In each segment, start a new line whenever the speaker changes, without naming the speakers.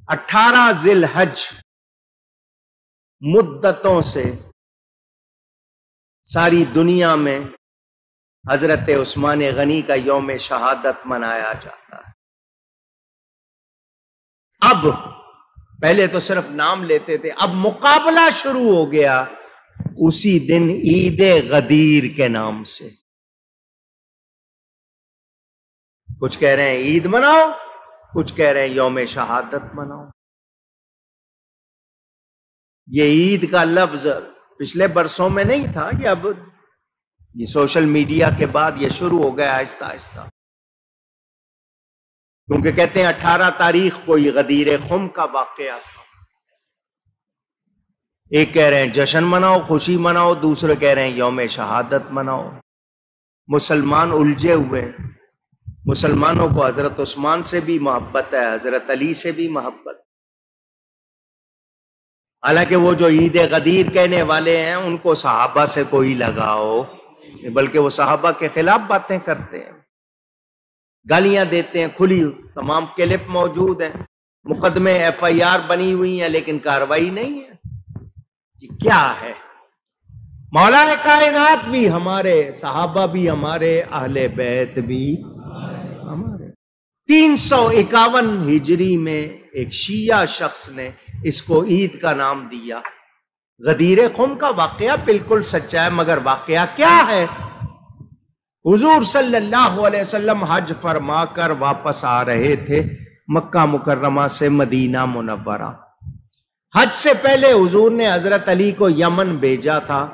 18 ذی الحج مدتوں سے ساری دنیا میں حضرت عثمان غنی کا یوم شہادت منایا جاتا ہے۔ اب پہلے تو صرف نام لیتے تھے، اب مقابلہ شروع ہو گیا اسی دن عید غدیر کے نام سے۔ کچھ کہہ رہے ہیں عید مناؤ، کچھ کہہ رہے ہیں یوم شہادت مناؤ۔ یہ عید کا لفظ پچھلے برسوں میں نہیں تھا، کہ اب یہ سوشل میڈیا کے بعد یہ شروع ہو گیا آہستہ آہستہ، کیونکہ کہتے ہیں 18 تاریخ کو یہ غدیر خم کا واقعہ تھا۔ ایک کہہ رہے ہیں جشن مناؤ، خوشی مناؤ، دوسرے کہہ رہے ہیں یوم شہادت مناؤ۔ مسلمان الجھے ہوئے ہیں۔ مسلمانوں کو حضرت عثمان سے بھی محبت ہے، حضرت علی سے بھی محبت، حالانکہ وہ جو عید غدیر کہنے والے ہیں ان کو صحابہ سے کوئی لگاؤ، بلکہ وہ صحابہ کے خلاف باتیں کرتے ہیں، گالیاں دیتے ہیں، کھلی تمام کلپ موجود ہیں، مقدمے FIR بنی ہوئی ہیں، لیکن کارروائی نہیں ہے۔ یہ کیا ہے؟ مولا کائنات بھی ہمارے، صحابہ بھی ہمارے، اہل بیت بھی ہمارے۔ 351 ہجری میں ایک شیعہ شخص نے اس کو عید کا نام دیا۔ غدیر خم کا واقعہ بالکل سچا ہے، مگر واقعہ کیا ہے؟ حضور صلی اللہ علیہ وسلم حج فرما کر واپس آ رہے تھے مکہ مکرمہ سے مدینہ منورہ۔ حج سے پہلے حضور نے حضرت علی کو یمن بھیجا تھا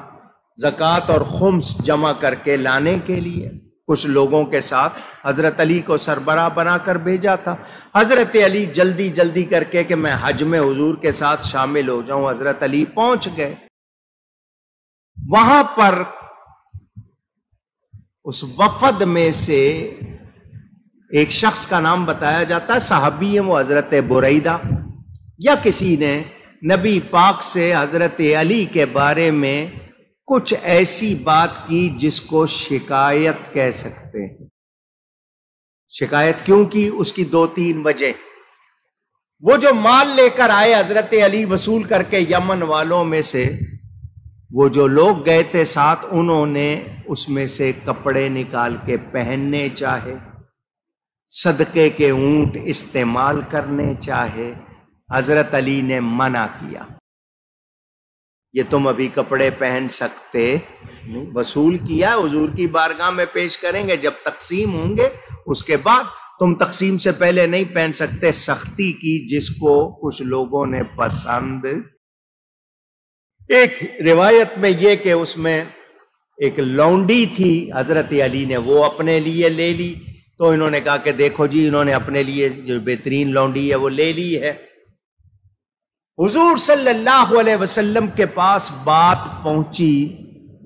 زکوٰۃ اور خمس جمع کر کے لانے کے لیے، کچھ لوگوں کے ساتھ حضرت علی کو سربراہ بنا کر بھیجا تھا۔ حضرت علی جلدی جلدی کر کے کہ میں حج میں حضور کے ساتھ شامل ہو جاؤں، حضرت علی پہنچ گئے۔ وہاں پر اس وفد میں سے ایک شخص کا نام بتایا جاتا ہے، صحابی ہے وہ، حضرت بریدہ، یا کسی نے نبی پاک سے حضرت علی کے بارے میں کچھ ایسی بات کی جس کو شکایت کہہ سکتے ہیں۔ شکایت کیوں کی؟ اس کی 2-3 وجہ۔ وہ جو مال لے کر آئے حضرت علی وصول کر کے یمن والوں میں سے، وہ جو لوگ گئے تھے ساتھ، انہوں نے اس میں سے کپڑے نکال کے پہننے چاہے، صدقے کے اونٹ استعمال کرنے چاہے، حضرت علی نے منع کیا۔ یہ تم ابھی کپڑے پہن سکتے نہیں، وصول کیا حضور کی بارگاہ میں پیش کریں گے، جب تقسیم ہوں گے اس کے بعد، تم تقسیم سے پہلے نہیں پہن سکتے۔ سختی کی جس کو کچھ لوگوں نے پسند۔ ایک روایت میں یہ کہ اس میں ایک لونڈی تھی، حضرت علی نے وہ اپنے لیے لے لی، تو انہوں نے کہا کہ دیکھو جی، انہوں نے اپنے لیے جو بہترین لونڈی ہے وہ لے لی ہے۔ حضور صلی اللہ علیہ وسلم کے پاس بات پہنچی،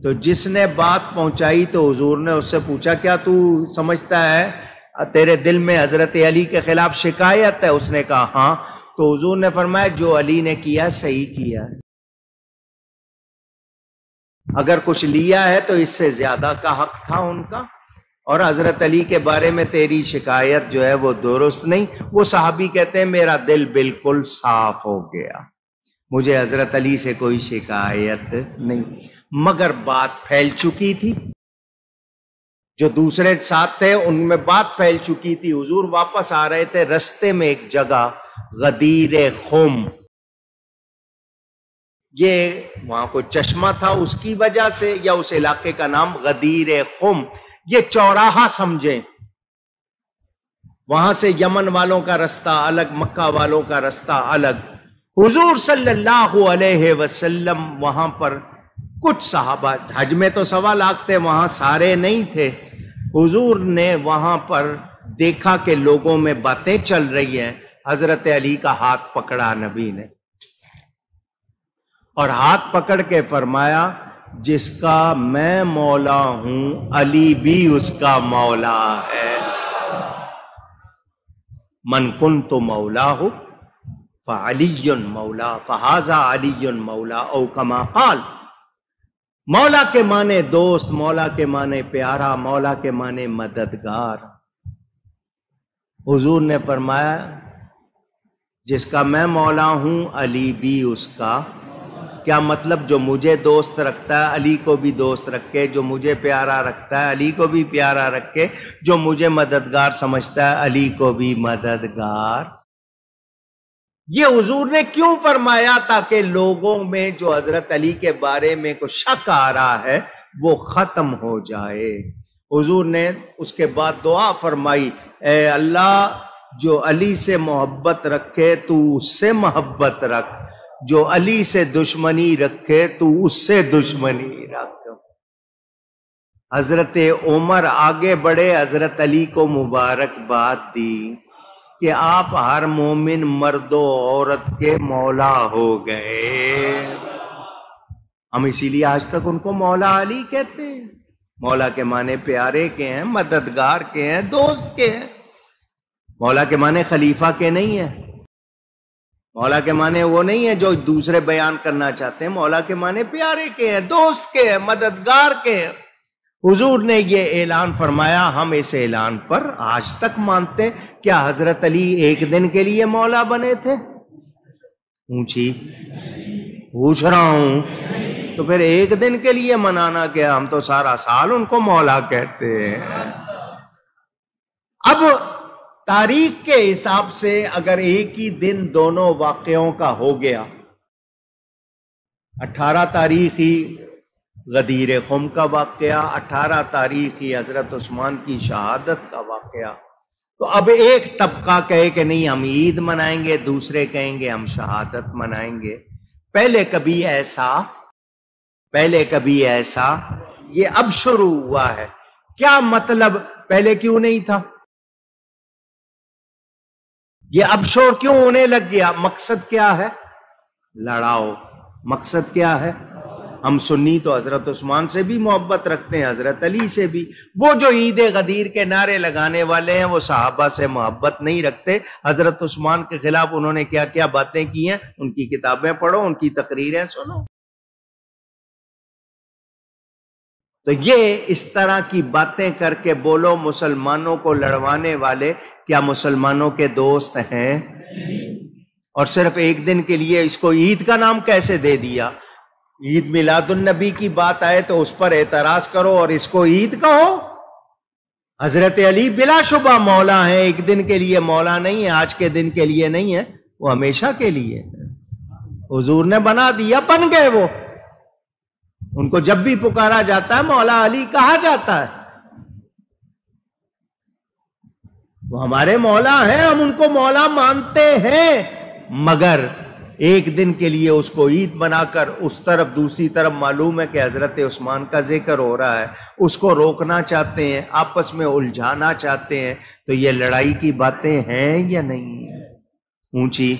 تو جس نے بات پہنچائی تو حضور نے اس سے پوچھا کیا تو سمجھتا ہے تیرے دل میں حضرت علی کے خلاف شکایت ہے؟ اس نے کہا ہاں۔ تو حضور نے فرمایا جو علی نے کیا صحیح کیا ہے، اگر کچھ لیا ہے تو اس سے زیادہ کا حق تھا ان کا، اور حضرت علی کے بارے میں تیری شکایت جو ہے وہ درست نہیں۔ وہ صحابی کہتے ہیں میرا دل بالکل صاف ہو گیا، مجھے حضرت علی سے کوئی شکایت نہیں، مگر بات پھیل چکی تھی، جو دوسرے ساتھ تھے ان میں بات پھیل چکی تھی۔ حضور واپس آ رہے تھے، رستے میں ایک جگہ غدیر خم، یہ وہاں کوئی چشمہ تھا اس کی وجہ سے، یا اس علاقے کا نام غدیر خم، یہ چوراہا سمجھیں، وہاں سے یمن والوں کا رستہ الگ، مکہ والوں کا رستہ الگ۔ حضور صلی اللہ علیہ وسلم وہاں پر کچھ صحابہ، حج میں تو 1.25 لاکھ تھے، وہاں سارے نہیں تھے۔ حضور نے وہاں پر دیکھا کہ لوگوں میں باتیں چل رہی ہیں، حضرت علی کا ہاتھ پکڑا نبی نے، اور ہاتھ پکڑ کے فرمایا جس کا میں مولا ہوں علی بھی اس کا مولا ہے۔ من کنت مولاہ فعلی مولا فہذا علی مولا، او کما قال۔ مولا کے معنی دوست، مولا کے معنی پیارا، مولا کے معنی مددگار۔ حضور نے فرمایا جس کا میں مولا ہوں علی بھی اس کا. کیا مطلب؟ جو مجھے دوست رکھتا ہے علی کو بھی دوست رکھے، جو مجھے پیارا رکھتا ہے علی کو بھی پیارا رکھے، جو مجھے مددگار سمجھتا ہے علی کو بھی مددگار. یہ حضور نے کیوں فرمایا؟ تاکہ لوگوں میں جو حضرت علی کے بارے میں کوئی شک آ رہا ہے وہ ختم ہو جائے. حضور نے اس کے بعد دعا فرمائی، اے اللہ جو علی سے محبت رکھے تو اس سے محبت رکھ، جو علی سے دشمنی رکھے تو اس سے دشمنی رکھ. حضرت عمر آگے بڑھے، حضرت علی کو مبارکباد دی کہ آپ ہر مومن مرد و عورت کے مولا ہو گئے. ہم اسی لیے آج تک ان کو مولا علی کہتے ہیں. مولا کے معنی پیارے کے ہیں، مددگار کے ہیں، دوست کے ہیں. مولا کے معنی خلیفہ کے نہیں ہیں. مولا کے معنی وہ نہیں ہے جو دوسرے بیان کرنا چاہتے ہیں. مولا کے معنی پیارے کے ہیں، دوست کے ہیں، مددگار کے ہیں. حضور نے یہ اعلان فرمایا، ہم اس اعلان پر آج تک مانتے ہیں. کیا حضرت علی ایک دن کے لیے مولا بنے تھے؟ اونچی پوچھ رہا ہوں. تو پھر ایک دن کے لیے منانا کیا؟ ہم تو سارا سال ان کو مولا کہتے ہیں. اب تاریخ کے حساب سے اگر ایک ہی دن دونوں واقعوں کا ہو گیا، 18 تاریخ ہی غدیر خم کا واقعہ، 18 تاریخ ہی حضرت عثمان کی شہادت کا واقعہ، تو اب ایک طبقہ کہے کہ نہیں ہم عید منائیں گے، دوسرے کہیں گے ہم شہادت منائیں گے. پہلے کبھی ایسا یہ اب شروع ہوا ہے. کیا مطلب؟ پہلے کیوں نہیں تھا؟ یہ اب شور کیوں ہونے لگ گیا؟ مقصد کیا ہے؟ لڑاؤ. مقصد کیا ہے؟ ہم سنی تو حضرت عثمان سے بھی محبت رکھتے ہیں، حضرت علی سے بھی. وہ جو عید غدیر کے نعرے لگانے والے ہیں وہ صحابہ سے محبت نہیں رکھتے. حضرت عثمان کے خلاف انہوں نے کیا کیا باتیں کی ہیں، ان کی کتابیں پڑھو، ان کی تقریریں سنو. تو یہ اس طرح کی باتیں کر کے بولو مسلمانوں کو لڑوانے والے کیا مسلمانوں کے دوست ہیں؟ اور صرف ایک دن کے لیے اس کو عید کا نام کیسے دے دیا؟ عید میلاد النبی کی بات آئے تو اس پر اعتراض کرو اور اس کو عید کہو. حضرت علی بلا شبہ مولا ہیں، ایک دن کے لیے مولا نہیں ہے، آج کے دن کے لیے نہیں ہے، وہ ہمیشہ کے لیے. حضور نے بنا دیا، بن گئے وہ. ان کو جب بھی پکارا جاتا ہے مولا علی کہا جاتا ہے. وہ ہمارے مولا ہیں، ہم ان کو مولا مانتے ہیں، مگر ایک دن کے لیے اس کو عید بنا کر اس طرف دوسری طرف معلوم ہے کہ حضرت عثمان کا ذکر ہو رہا ہے، اس کو روکنا چاہتے ہیں، آپس میں الجھانا چاہتے ہیں. تو یہ لڑائی کی باتیں ہیں یا نہیں ہیں؟ اونچی.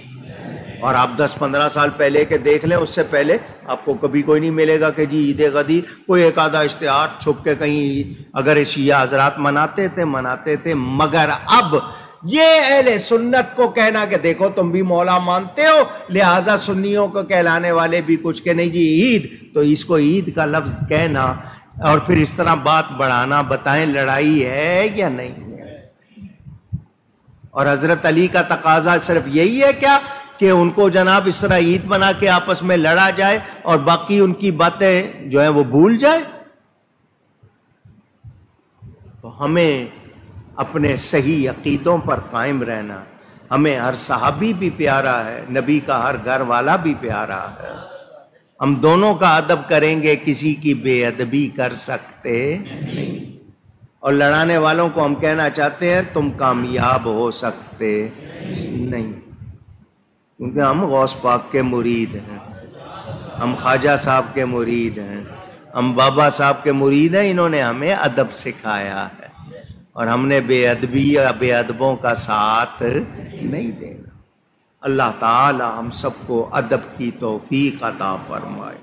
اور آپ 10-15 سال پہلے کے دیکھ لیں، اس سے پہلے آپ کو کبھی کوئی نہیں ملے گا کہ جی عید غدیر کوئی ایک آدھا اشتہار چھپ کے کہیں اگر شیعہ حضرات مناتے تھے. مگر اب یہ اہل سنت کو کہنا کہ دیکھو تم بھی مولا مانتے ہو، لہذا سنیوں کو کہلانے والے بھی کچھ کہ نہیں جی عید، تو اس کو عید کا لفظ کہنا اور پھر اس طرح بات بڑھانا، بتائیں لڑائی ہے یا نہیں ہے؟ اور حضرت علی کا تقاضا صرف یہی ہے کیا کہ ان کو جناب اس طرح عید بنا کے آپس میں لڑا جائے اور باقی ان کی باتیں جو ہیں وہ بھول جائے؟ تو ہمیں اپنے صحیح عقیدوں پر قائم رہنا. ہمیں ہر صحابی بھی پیارا ہے، نبی کا ہر گھر والا بھی پیارا ہے. ہم دونوں کا ادب کریں گے، کسی کی بے ادبی کر سکتے نہیں. اور لڑانے والوں کو ہم کہنا چاہتے ہیں تم کامیاب ہو سکتے نہیں، کیونکہ ہم غوث پاک کے مرید ہیں، ہم خواجہ صاحب کے مرید ہیں، ہم بابا صاحب کے مرید ہیں. انہوں نے ہمیں ادب سکھایا ہے اور ہم نے بے ادبی یا بے ادبوں کا ساتھ نہیں دینا. اللہ تعالی ہم سب کو ادب کی توفیق عطا فرمائے.